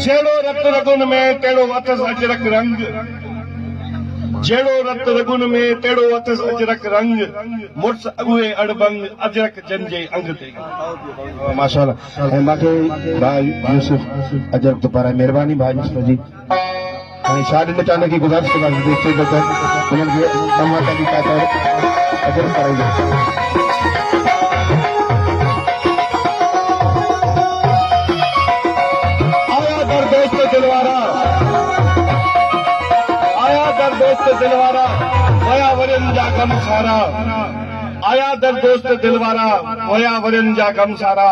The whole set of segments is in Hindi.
जेड़ो रत रगुन में तेड़ो अतस अजरक रंग, जेड़ो रत रगुन में तेड़ो अतस अजरक रंग, मुर्स अगुए अड़बंग अजरक जंजे अंग ते। माशाअल्लाह। माके भाई यूसुफ अजरक तो पारा मेहरबानी भाई यूसुफ जी शादी मचाने की गुजारिश के बाद देखते बता उन्होंने अम्मा का भी कहता है अजरक करेंगे। आया दर दोस्त दिलवारा वया वरन जा गम सारा, आया दर दोस्त दिलवारा वया वरन जा गम सारा,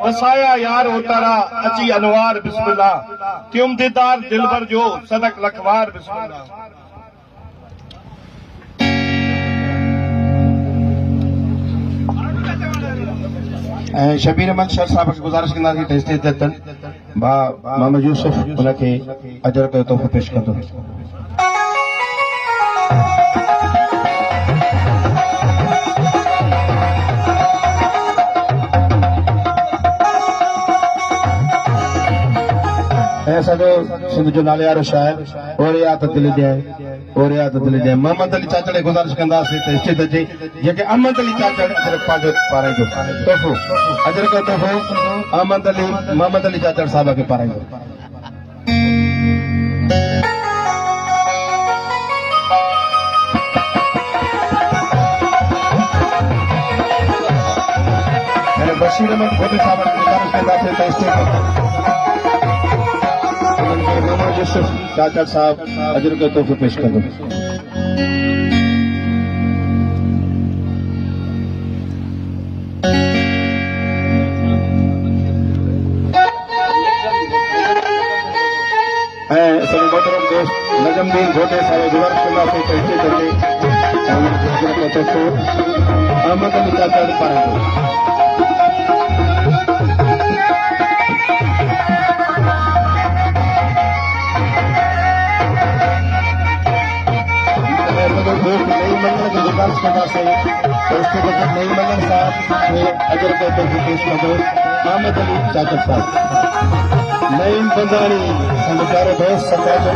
वसाया यार उतारा अची अनवार बिस्मिल्लाह, त्युम दीदार दिलबर जो सदक लखवार बिस्मिल्लाह। शबीर अहमद शर साहब की गुजारिश कंदा कि तस्दीक देतन बा मोहम्मद यूसुफ उनके अजर का तोहफो पेश कर दो। ऐसा जो सिंध जो नाले वारो शायर और याद दिल दे मोहम्मद अली चाचा ने गुजारिश कंदा से तस्दीक दे जेके अहमद अली चाचा अजर पाजो पारे जो तोहफो अजर का तोहफो मोहम्मद अली चाचा साहब के पारे जो। बशीर अहमद गोदी साहब की गुजारिश कंदा से तस्दीक मोहम्मद यूसुफ चाचा साहब अजर का तोहफो पेश कर दो। मोहतरम दोस्त नजमुद्दीन घोटे साहब गुजारिश करना से तस्दीक करके अहमद अली चाचा पारा नहीं मंगल की गुजारिश करना से नहीं मंगल साहब अजर के तोहफे पेश कर दो। अहमद अली चाचा साहब नईम बंदानी संग प्यारे दोस्त सकाजो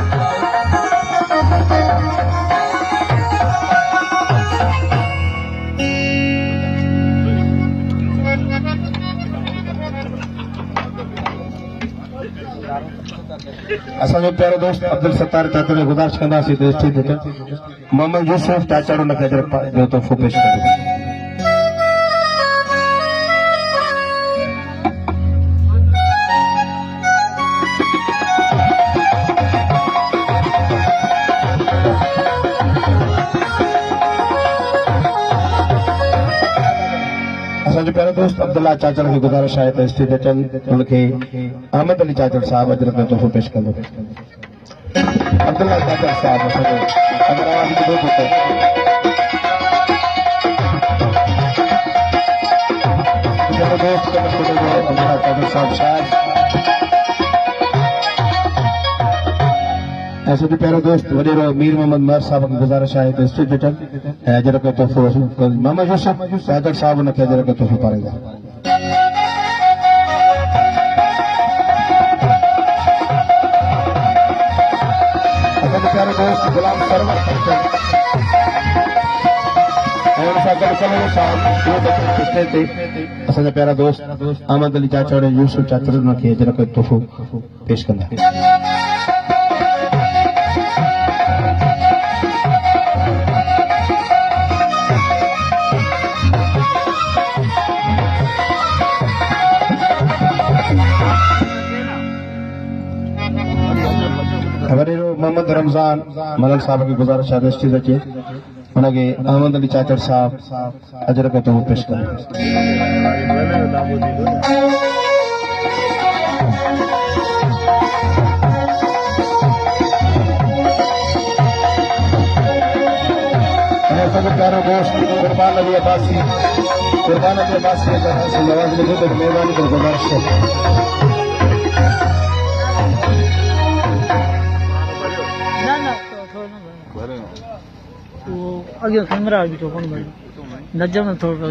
असांजो प्यारो दोस्त अब्दुल सत्तार चाचा ने गुजारिश कंदासीं त स्टेज ते मोहम्मद यूसुफ चाचा उनखे अजर जो तोहफो पेश कर दो। असांजो प्यारो दोस्त अब्दुल्ला चाचा की गुजारिश है तो स्टेज अचन उनके अहमद अली चाचा साहब अजर का तोहफो पेश कर दो। अब्दुल्ला चाचा साहब अगर आवाज की दो पुत्र दोस्त अब्दुल्ला चाचा साहब शायद ऐसे भी प्यारो दोस्त वडेरो मीर मोहम्मद मर साहब की गुजारिश है तो स्टेज अचन अजर का तोहफो मोहम्मद यूसुफ चाचा साहब उनके अजर का तोहफो पारेगा। प्यारे दोस्त गुलाम सरवर असांजा प्यारा दोस्त अहमद अली चाचा और यूसुफ चाचा उनखे अजर का तोहफो पेश कंदा। मोहम्मद रमजान मलक साहब की गुजारिश है स्टेज अचे उनके अहमद अली चाचड़ साहब अजर का तोहफो पेश कर। प्यारो दोस्त कुर्बान अली अब्बासी नवाज में मेहरबानी कर गुजारिश है। अगे कैमरा आ गयो कोन भाई नजर में थोड़ा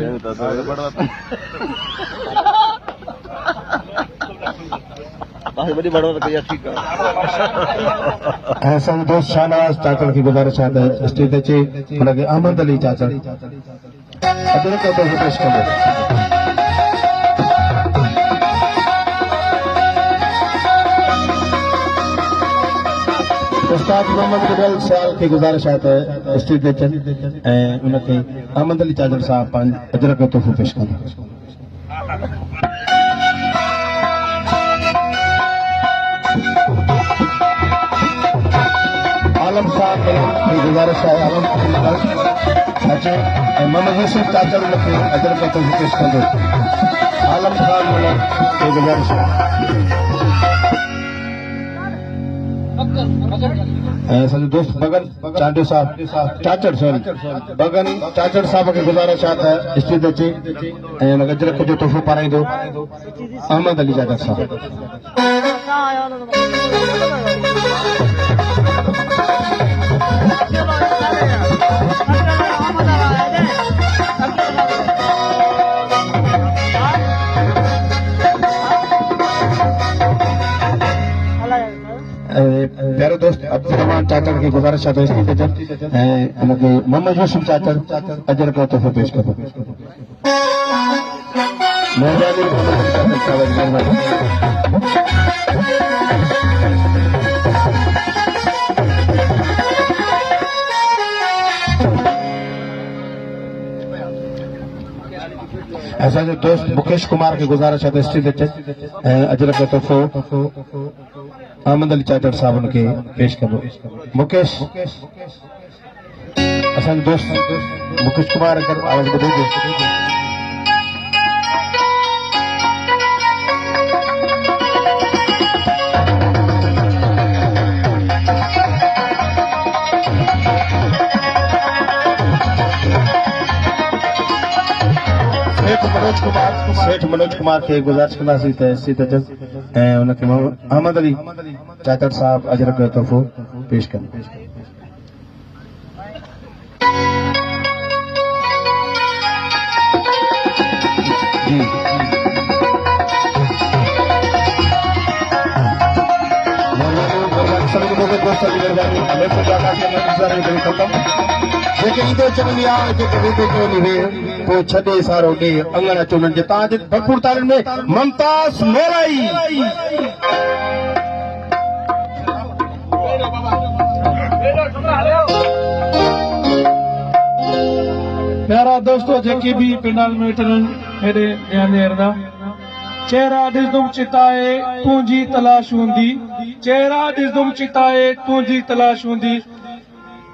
ऐसा दोस्त शाहनवाज चाचड़ की गुजारिश है स्टेज चे उनके अहमद अली चाचड़ अदर का तो पेश कर उस्ताद मोहम्मद गुडल साल की गुजारिश है स्टेज चे उनके अहमद अली चाचड़ साहब अदर का तोहफा पेश कर आलम साहब की गुजारिश है आलम अच्छा मोहम्मद यूसुफ चाचड़ के अदर का तोहफा पेश कर दो आलम खान की गुजारिश है सभी दोस्त बगन चांडू साहब चाचड़ सॉरी बगन चाचड़ साहब की गुजारिश है स्टेज चे अदर को जो तोहफो पाराई दो अहमद अली चाचड़ साहब प्यारे दोस्त अब्दुल रहमान चाचड़ की गुजारिश है मोहम्मद यूसुफ चाचड़ अजर का तोहफा पेश करो ऐसा जो दोस्त मुकेश कुमार की गुजारिश है अजर का तोहफो अहमद अली चाचड़ साहब उनके पेश करो मुकेश असा दोस्त मुकेश कुमार अगर आवाज बढ़ोगे सेठ मनोज कुमार के गुजारिश कंदा उनके अहमद अली चाचड़ साहब अजर का तोहफो पेश करें जी छे सारो डे अंगण चुनन जे ताज भरपूर तालन में ममताज मोराई प्यारा दोस्तों जेके भी पिंडाल में वेठल मेरे ध्यान देरदा चेहरा ॾिसदुम चिताए तुंहिंजी तलाश हूंदी चेहरा ॾिसदुम चिताए तुंहिंजी तलाश हूंदी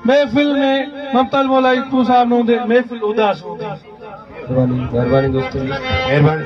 महफिल में ममताज मोलाई तू साहब न हूंदे महफिल उदास हूंदी मेहरबानी दोस्तों मेहरबानी